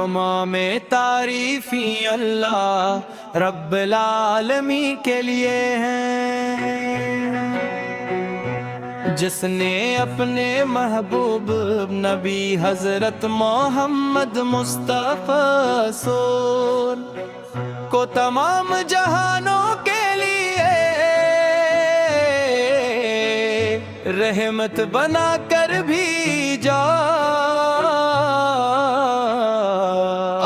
تمام تعریفیں اللہ رب العالمین کے لیے ہیں، جس نے اپنے محبوب نبی حضرت محمد مصطفیٰ رسول کو تمام جہانوں کے لیے رحمت بنا کر بھیجا۔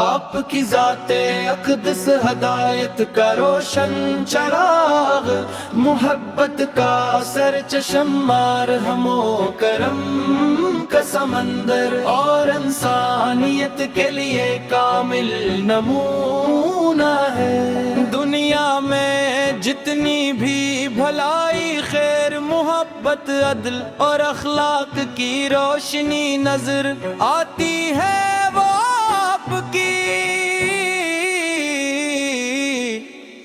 آپ کی ذات اقدس ہدایت کا روشن چراغ، محبت کا سر چشم مرحم و کرم کا سمندر، اور انسانیت کے لیے کامل نمونہ ہے۔ دنیا میں جتنی بھی بھلائی، خیر، محبت، عدل اور اخلاق کی روشنی نظر آتی ہے، وہ آپ کی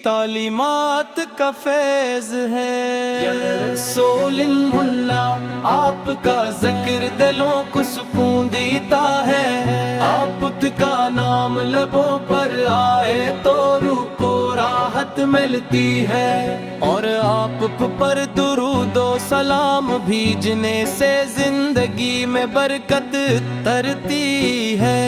تعلیمات کا فیض ہے۔ رسول اللہ، آپ کا ذکر دلوں کو سکون دیتا ہے، آپ کا نام لبوں پر آئے تو روح کو راحت ملتی ہے، اور آپ پر درود و سلام بھیجنے سے زندگی میں برکت ترتی ہے۔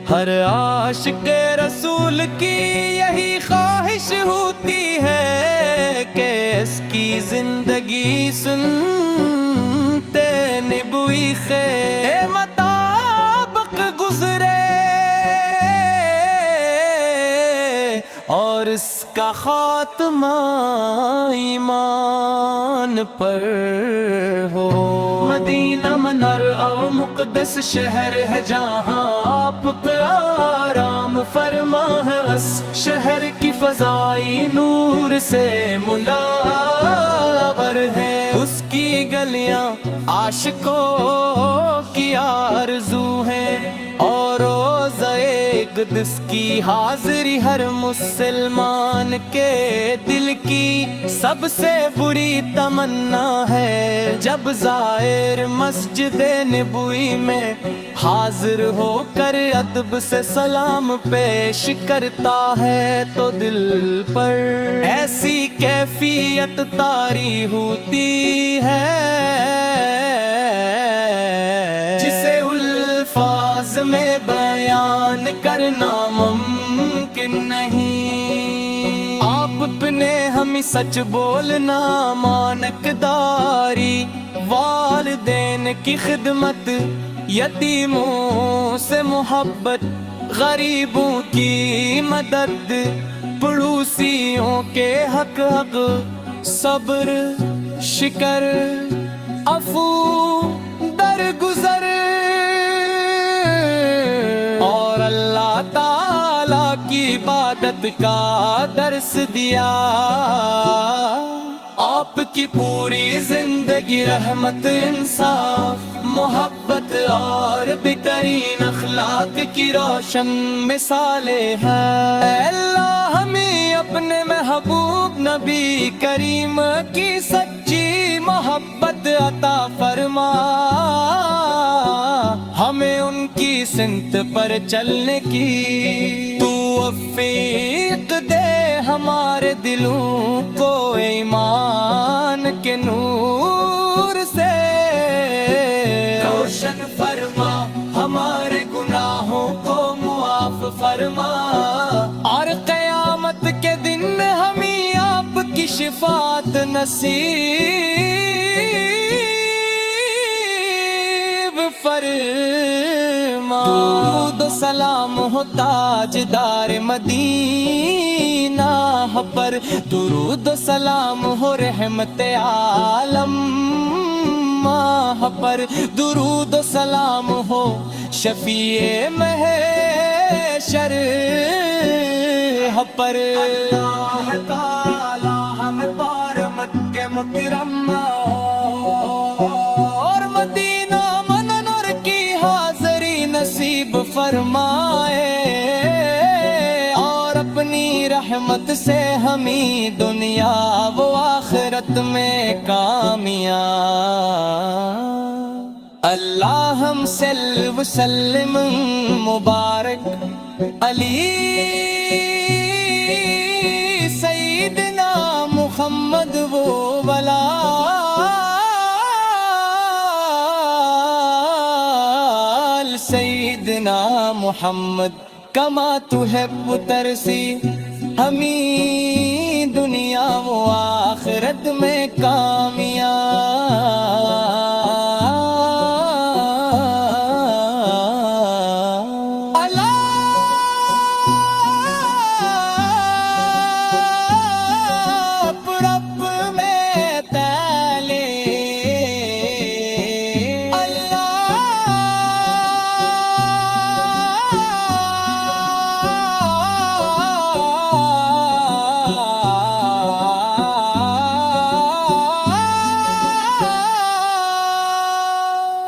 ہر عاشق رسول کی یہی خواہش ہوتی ہے کہ اس کی زندگی سنتے نبوی خیر مطابق گزرے، اور اس کا خاتمہ ایمان پر ہو۔ مدینہ منر اور مقدس شہر ہے جہاں آپ پہ آرام فرما ہے، اس شہر کی فضائی نور سے منور ہے، اس کی گلیاں عاشقوں کی آرزو ہیں، اور روضہ اقدس کی حاضری ہر مسلمان کے دل کی سب سے بری تمنا ہے۔ جب زائر مسجد نبوی میں حاضر ہو کر ادب سے سلام پیش کرتا ہے تو دل پر ایسی کیفیت طاری ہوتی ہے جسے الفاظ میں بیان کرنا ممکن نہیں۔ آپ اپنے ہمیں سچ بولنا، مانکداری، والدین کی خدمت، یتیموں سے محبت، غریبوں کی مدد، پڑوسیوں کے حق، صبر، شکر، عفو، درگزر، اور اللہ تعالی کی عبادت کا درس دیا۔ آپ کی پوری زندگی رحمت، انصاف، محبت اور بہترین اخلاق کی روشن مثالیں ہیں۔ اے اللہ ہمیں اپنے محبوب نبی کریم کی سچی محبت عطا فرما، ہمیں ان کی سمت پر چلنے کی توفیق دے، ہمارے دلوں کو ایمان کے نور سے روشن فرما، ہمارے گناہوں کو معاف فرما، اور قیامت کے دن ہمیں آپ کی شفاعت نصیب فرما۔ درود و سلام ہو تاجدار مدینہ پر، درود و سلام ہو رحمت عالم پر، درود و سلام ہو شفیع محشر پر۔ اللہ تعالی ہمیں پار مکہ مکرمہ اور مدینہ منور کی حاضری نصیب فرمائے، اور اپنی رحمت سے ہمیں دنیا و آخرت میں کامیاب۔ اللہ اللہم صل وسلم مبارک علی سیدنا محمد وہ والا سیدنا محمد کما تحب ترسی ہمیں دنیا و آخرت میں کامیاب اللہ رب میں تالے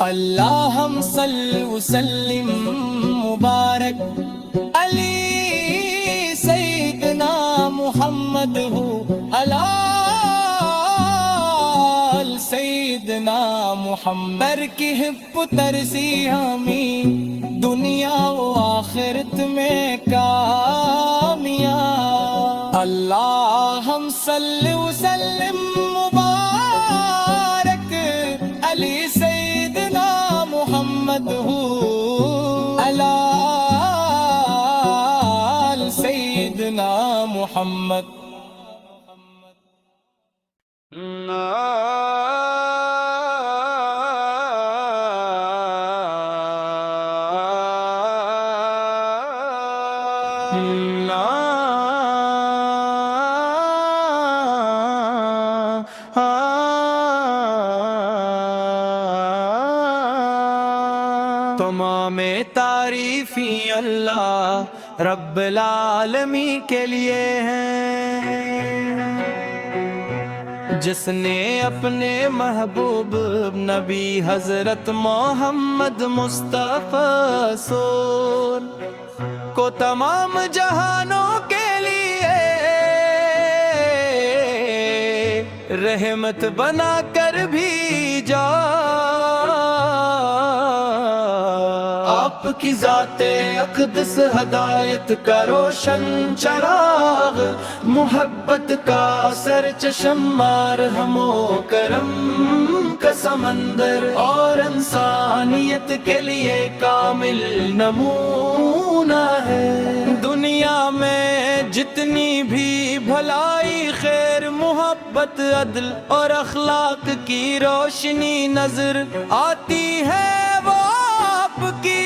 اللہم صل وسلم مبارک علی سیدنا محمد علی سیدنا محمد کی حب ترسی ہمیں دنیا و آخرت میں کامیاب اللہم صل وسلم مبارک علی سیدنا محمد علی سیدنا محمد تمام تعریفیں اللہ رب العالمین کے لیے ہیں جس نے اپنے محبوب نبی حضرت محمد مصطفیٰ سور کو تمام جہانوں کے لیے رحمت بنا کر بھیجا آپ کی ذات اقدس ہدایت کا روشن چراغ محبت کا سر چشم مرحم و کرم کا سمندر اور انسانیت کے لیے کامل نمونہ ہے دنیا میں جتنی بھی بھلائی خیر محبت عدل اور اخلاق کی روشنی نظر آتی ہے وہ آپ کی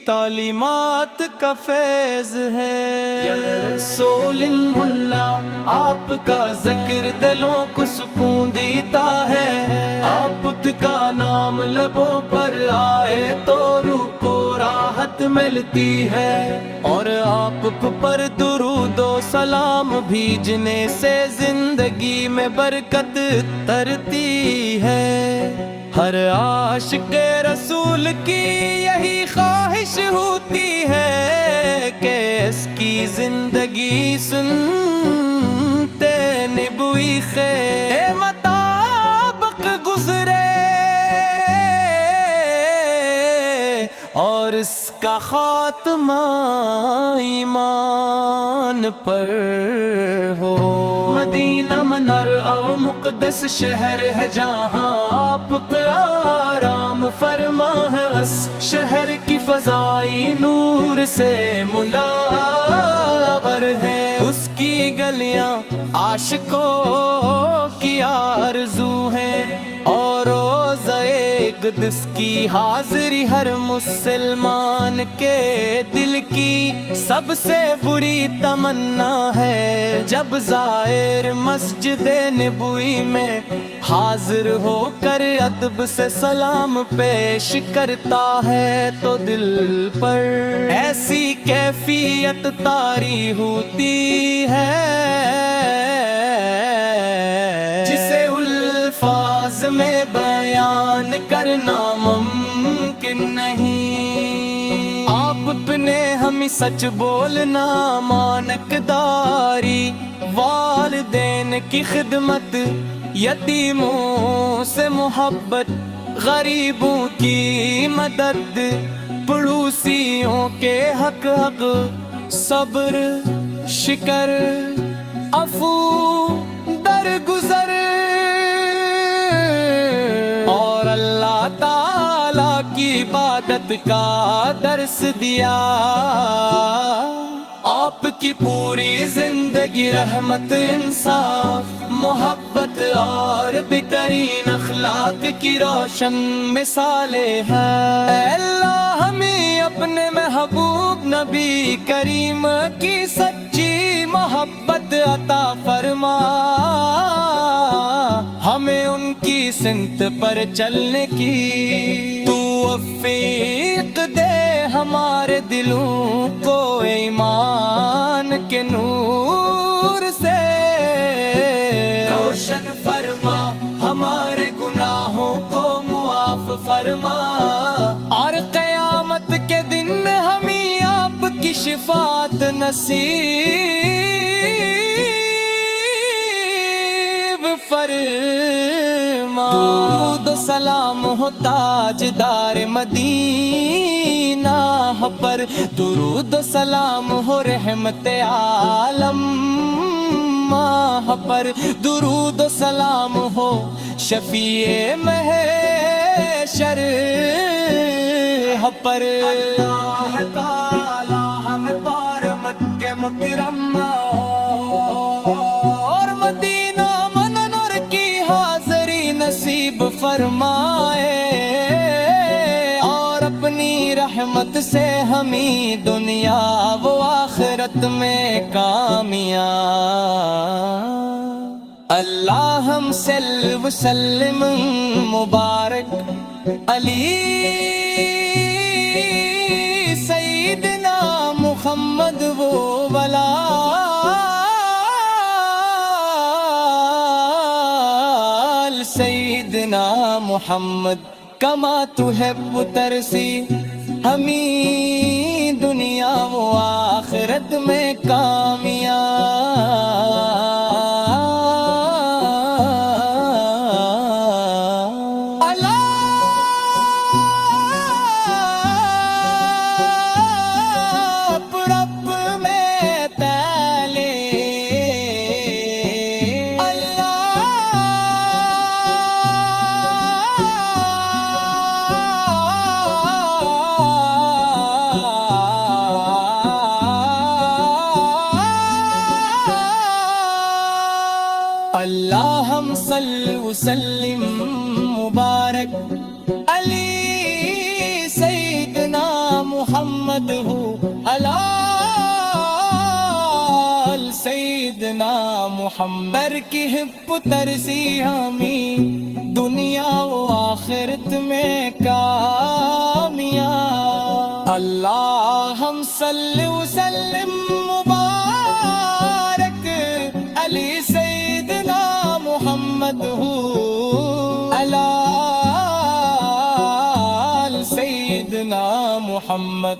تعلیمات کا فیض ہے یا رسول اللہ آپ کا ذکر دلوں کو سکون دیتا ہے آپ کا نام لبوں پر آئے تو روح کو راحت ملتی ہے اور آپ پر درود و سلام بھیجنے سے زندگی میں برکت ترتی ہے ہر عاشق رسول کی یہی خواہش ہوتی ہے کہ اس کی زندگی سنتے نبوی خیر مطابق گزرے اور اس کا خاتمہ ایمان پر ہو مدینہ منر اور مقدس شہر ہے جہاں آپ کا آرام فرما ہے اس شہر کی فضائی نور سے منور ہے اس کی گلیاں عاشقوں کی آرزو ہیں اور روزہ قدس کی حاضری ہر مسلمان کے دل کی سب سے بری تمنا ہے جب زائر مسجد نبوی میں حاضر ہو کر ادب سے سلام پیش کرتا ہے تو دل پر ایسی کیفیت طاری ہوتی ہے جسے الفاظ میں بیان کرنا ممکن نہیں آپ اپنے ہمیں سچ بولنا مانکداری والدین کی خدمت یتیموں سے محبت، غریبوں کی مدد، پڑوسیوں کے حق صبر شکر عفو درگزر، اور اللہ تعالی کی عبادت کا درس دیا۔ آپ کی پوری زندگی رحمت، انصاف، محبت اور بہترین اخلاق کی روشن مثالیں ہیں۔ اے اللہ ہمیں اپنے محبوب نبی کریم کی سچی محبت عطا فرما، ہمیں ان کی سمت پر چلنے کی توفیق دے، ہمارے دلوں کو ایمان کے نور سے روشن فرما، ہمارے گناہوں کو معاف فرما، اور قیامت کے دن ہمیں آپ کی شفاعت نصیب فرما۔ درود و سلام ہو تاجدار مدینہ پر، درود و سلام ہو رحمت عالم پر، درود و سلام ہو شفیع محشر پر۔ اللہ تعالی ہمیں پار مکہ مکرمہ اور مدینہ منور کی حاضری نصیب فرمائے، اور اپنی رحمت سے ہمیں دنیا و آخرت میں کامیاب۔ اللہ ہم صلی وسلم مبارک علی سیدنا محمد وہ ولا سیدنا محمد کما تحب ترسی، ہمیں دنیا و آخرت میں کامیاب۔ اللہ رب میں تالے، اللہ ہم صلی وسلم مبارک علی سیدنا محمد ہو، علال سیدنا محمد کی حب ترسی، ہمیں دنیا و آخرت میں کامیاب۔ اللہ ہم صلی وسلم مبارک علی سیدنا محمد ہو، علال سیدنا محمد۔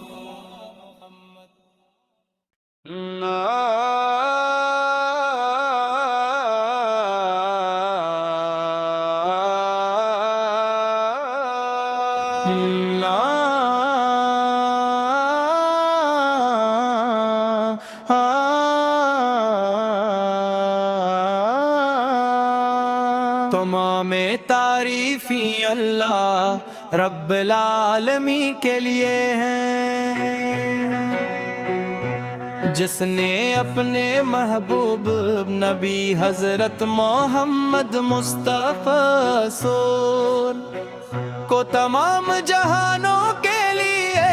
تمام تعریفی اللہ رب العالمین کے لیے ہیں، جس نے اپنے محبوب نبی حضرت محمد مصطفیٰ رسول کو تمام جہانوں کے لیے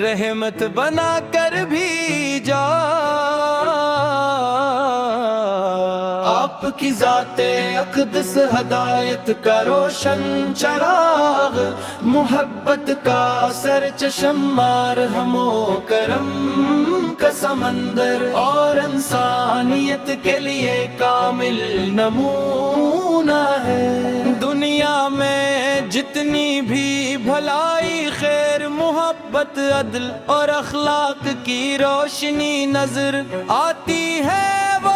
رحمت بنا کر بھیجا۔ آپ کی ذات اقدس ہدایت کا روشن چراغ، محبت کا سر چشم مرحم و کرم کا سمندر، اور انسانیت کے لیے کامل نمونہ ہے۔ دنیا میں جتنی بھی بھلائی، خیر، محبت، عدل اور اخلاق کی روشنی نظر آتی ہے، وہ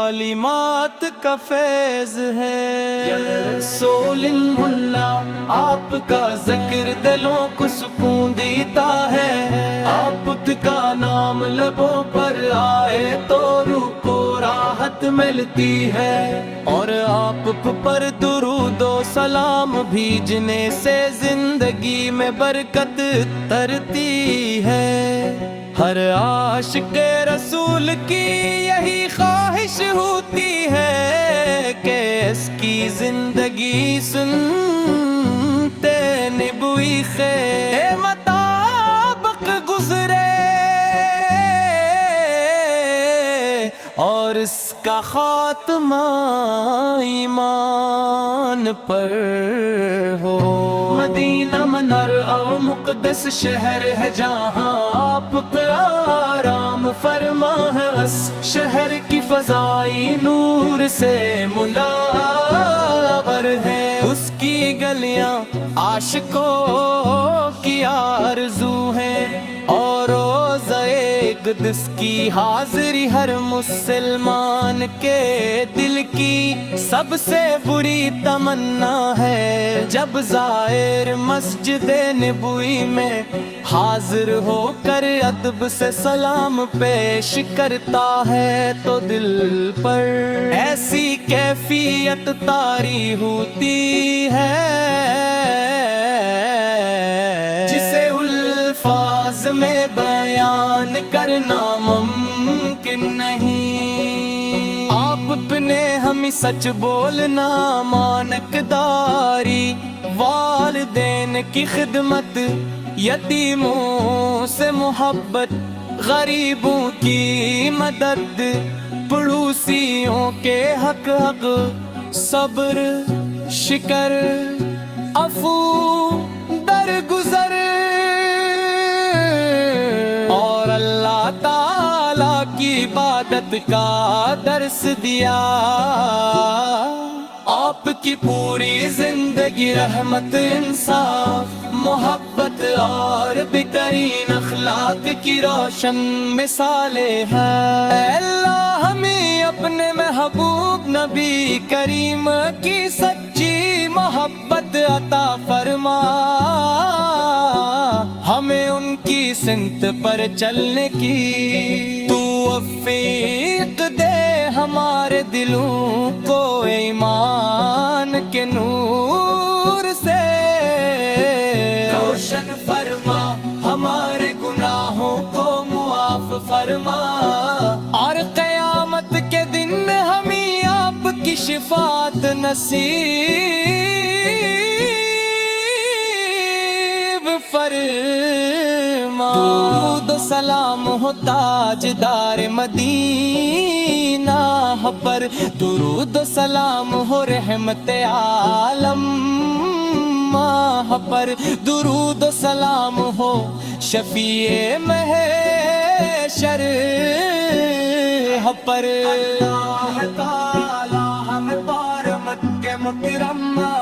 تعلیمات کا فیض ہے۔ یا رسول اللہ آپ کا ذکر دلوں کو سکون دیتا ہے، آپ کا نام لبوں پر آئے تو روح کو راحت ملتی ہے، اور آپ پر درود و سلام بھیجنے سے زندگی میں برکت ترتی ہے۔ ہر عاشق رسول کی یہی خواہش ہوتی ہے کہ اس کی زندگی سنتے نبوی کے مطابق گزرے، اور اس کا خاتمہ ایمان پر ہو۔ مدینہ منر اور مقدس شہر ہے جہاں آپ کا آرام فرما ہے، اس شہر کی فضائی نور سے منور ہے، اس کی گلیاں عاشقوں کی آرزو ہیں، اور روزہ اقدس کی حاضری ہر مسلمان کے دل کی سب سے بری تمنا ہے۔ جب زائر مسجد نبوی میں حاضر ہو کر ادب سے سلام پیش کرتا ہے تو دل پر ایسی کیفیت طاری ہوتی ہے جسے الفاظ میں بیان کرنا ممکن نہیں۔ آپ اپنے ہمیں سچ بولنا، مانکداری، والدین کی خدمت، یتیموں سے محبت، غریبوں کی مدد، پڑوسیوں کے حق، صبر، شکر، عفو، درگزر، اور اللہ تعالی کی عبادت کا درس دیا۔ آپ کی پوری زندگی رحمت، انصاف، محبت اور بہترین اخلاق کی روشن مثالیں ہیں۔ اے اللہ ہمیں اپنے محبوب نبی کریم کی سچی محبت عطا فرما، ہمیں ان کی سمت پر چلنے کی توفیق دے، ہمارے دلوں کو ایمان کے نور سے روشن فرما، ہمارے گناہوں کو معاف فرما، اور قیامت کے دن ہمیں آپ کی شفاعت نصیب فرما۔ درود و سلام ہو تاجدار مدینہ پر، درود و سلام ہو رحمت عالم پر، درود و سلام ہو شفیع محشر پر۔ اللہ تعالی ہمیں پار مکہ مکرمہ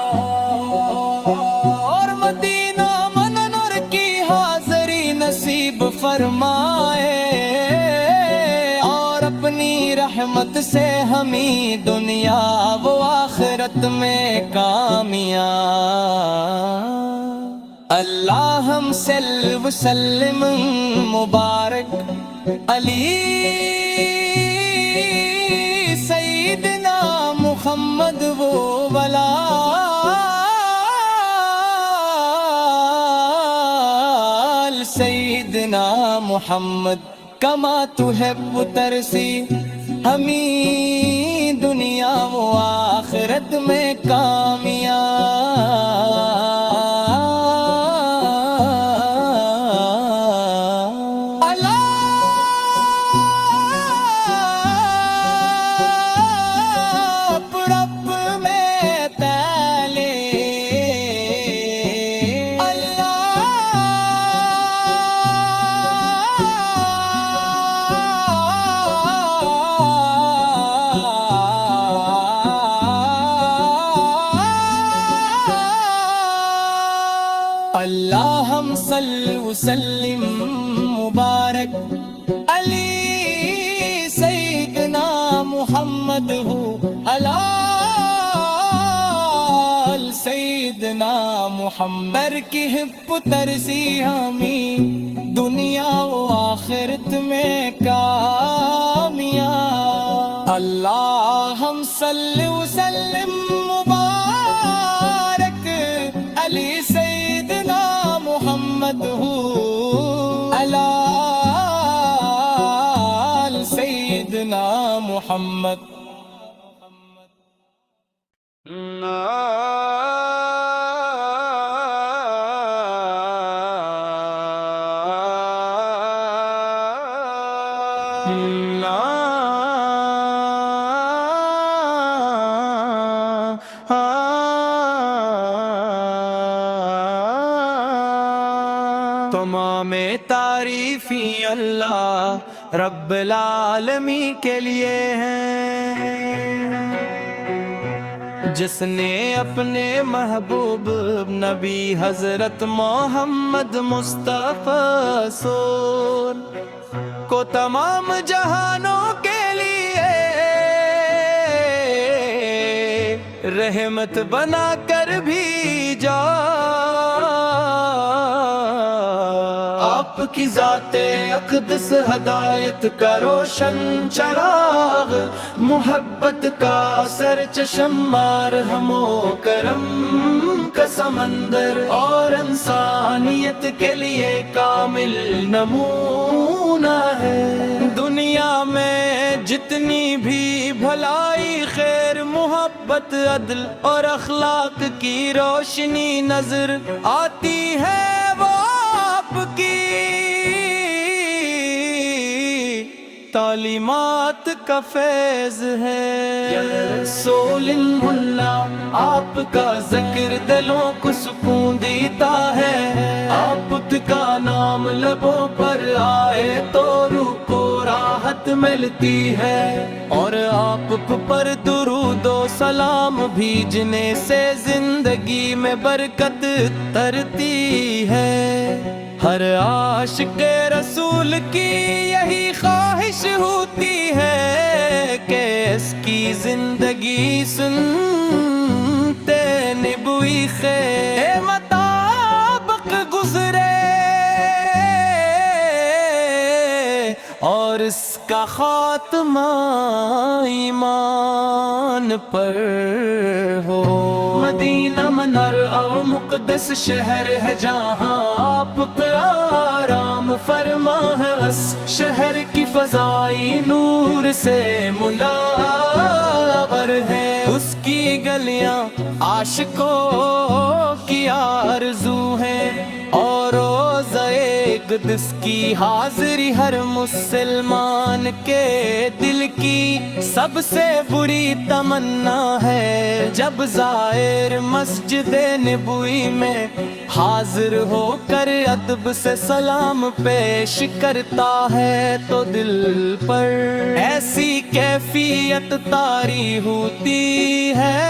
اور مدینہ منور کی حاضری نصیب فرمائے، اور اپنی رحمت سے ہمیں دنیا و آخرت میں کامیاب۔ اللہم صل وسلم مبارک علی سیدنا محمد و ولا سیدنا محمد کما تحب ترسی، ہمیں دنیا و آخرت میں کامیاب۔ اللہم صل وسلم مبارک علی سیدنا محمد محمد در کی ہپ ترسی ہمیں دنیا و آخرت میں کامیاب اللہ ہم صلی وسلم مبارک علی سیدنا محمد ہو آل سیدنا محمد تمام تعریفی اللہ رب العالمین کے لیے ہیں جس نے اپنے محبوب نبی حضرت محمد مصطفیٰ رسول کو تمام جہانوں کے لیے رحمت بنا کر بھیجا آپ کی ذات اقدس ہدایت کا روشن چراغ محبت کا سر چشم مرحم و کرم کا سمندر اور انسانیت کے لیے کامل نمونہ ہے دنیا میں جتنی بھی بھلائی خیر محبت عدل اور اخلاق کی روشنی نظر آتی ہے وہ آپ کی تعلیمات کا فیض ہے رسول اللہ آپ کا ذکر دلوں کو سکون دیتا ہے آپ کا نام لبوں پر آئے تو روح کو راحت ملتی ہے اور آپ پر درود و سلام بھیجنے سے زندگی میں برکت ترتی ہے ہر عاشق رسول کی یہی خواہش ہوتی ہے کہ اس کی زندگی سنتے نبوی خیر مطابق گزرے اور اس کا خاتمہ ایمان پر ہو مدینہ منر اور مقدس شہر ہے جہاں آپ پہ آرام فرما ہے اس شہر کی فضائی نور سے منور ہے اس کی گلیاں عاشقوں کی آرزو ہیں اور روزہ قدس کی حاضری ہر مسلمان کے دل کی سب سے بری تمنا ہے جب زائر مسجد نبوی میں حاضر ہو کر ادب سے سلام پیش کرتا ہے تو دل پر ایسی کیفیت طاری ہوتی ہے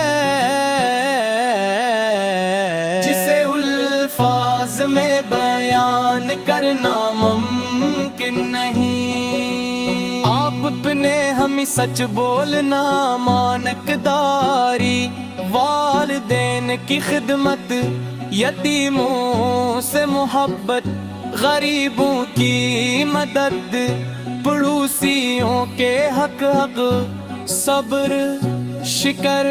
جسے الفاظ میں بیان کرنا ممکن نہیں آپ اپنے ہمیں سچ بولنا مانکداری والدین کی خدمت یتیموں سے محبت غریبوں کی مدد پڑوسیوں کے حق صبر شکر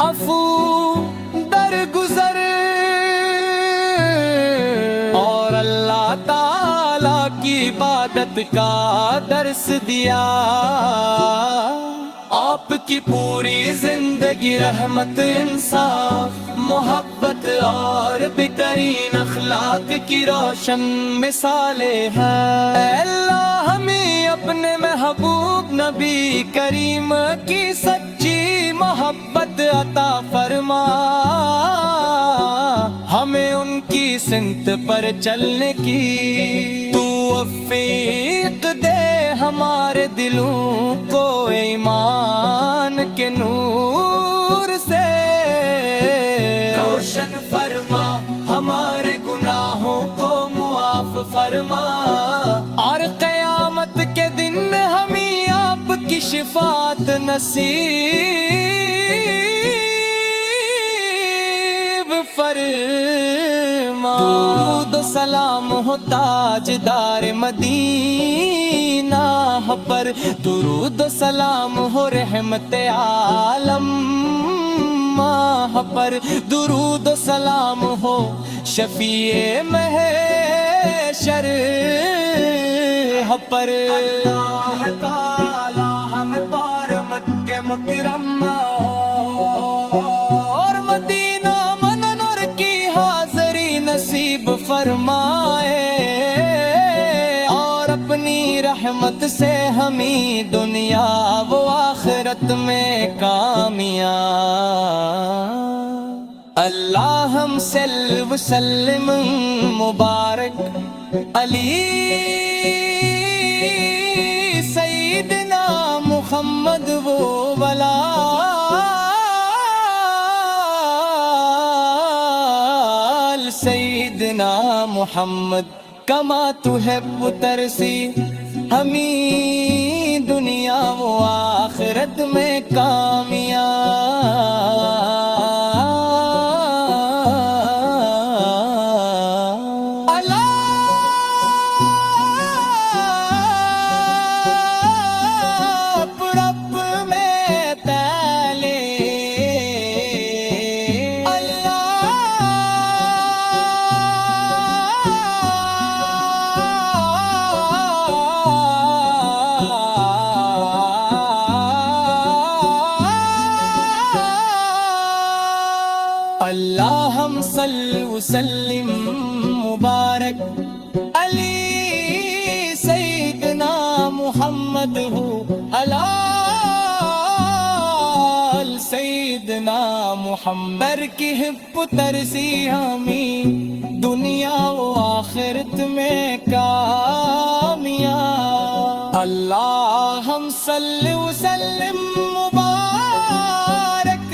عفو درگزر اور اللہ تعالی کی عبادت کا درس دیا آپ کی پوری زندگی رحمت انصاف محبت اور بہترین اخلاق کی روشن مثالیں ہیں اے اللہ ہمیں اپنے محبوب نبی کریم کی سچی محبت عطا فرما ہمیں ان کی سمت پر چلنے کی توفیق دے ہمارے دلوں کو ایمان کے نور سے روشن فرما ہمارے گناہوں کو معاف فرما اور قیامت کے دن ہمیں آپ کی شفاعت نصیب فرما درود و سلام ہو تاجدار مدینہ پر درود و سلام ہو رحمت عالم ماہ پر درود و سلام ہو شفیع محشر پر اللہ تعالی ہمیں پار مکہ مکرمہ اور مدینہ منور کی حاضری نصیب فرمائے اور اپنی رحمت سے ہمیں دنیا و آخرت میں کامیاب اللہم صل وسلم مبارک علی سیدنا محمد و ولال سیدنا محمد کما تحب ترسی ہمیں دنیا و آخرت میں کامیاب اللہ رب میں تالے اللہم صل وسلم مبارک علی سیدنا محمد حلال سیدنا محمد کی حب ترسی ہمیں دنیا و آخرت میں کامیاب اللہم صل وسلم مبارک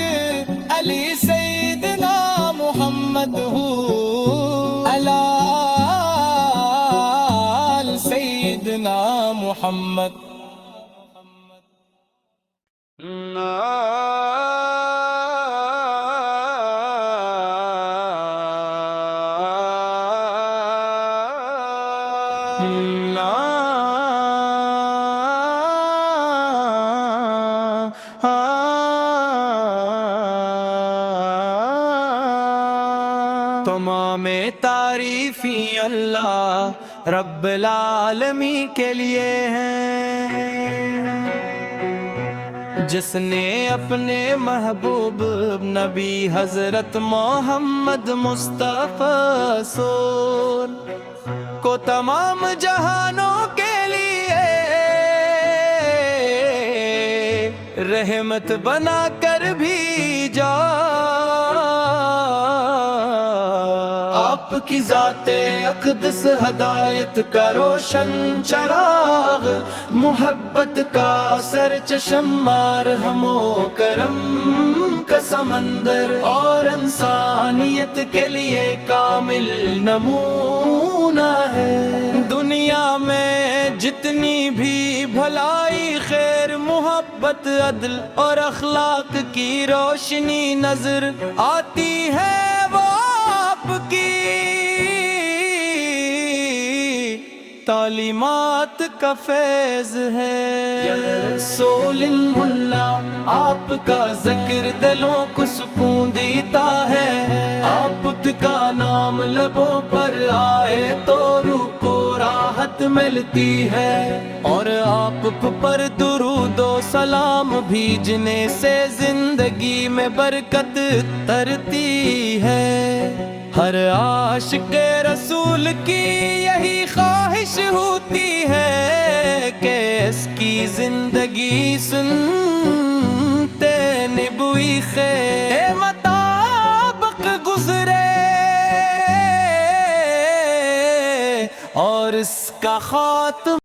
علی سیدنا محمد علال سیدنا محمد تمام تعریفیں اللہ رب العالمین کے لیے ہیں جس نے اپنے محبوب نبی حضرت محمد مصطفیٰ سور کو تمام جہانوں کے لیے رحمت بنا کر بھیجا آپ کی ذات اقدس ہدایت کا روشن چراغ محبت کا سر چشم مرحم و کرم کا سمندر اور انسانیت کے لیے کامل نمونہ ہے دنیا میں جتنی بھی بھلائی خیر محبت عدل اور اخلاق کی روشنی نظر آتی ہے وہ آپ کی تعلیمات کا فیض ہے رسول اللہ آپ کا ذکر دلوں کو سکون دیتا ہے آپ کا نام لبوں پر آئے تو روح کو راحت ملتی ہے اور آپ پر درود و سلام بھیجنے سے زندگی میں برکت ترتی ہے ہر عاشق رسول کی یہی خواہش ہوتی ہے کہ اس کی زندگی سنتے نبوی خیر مطابق گزرے اور اس کا خاتمہ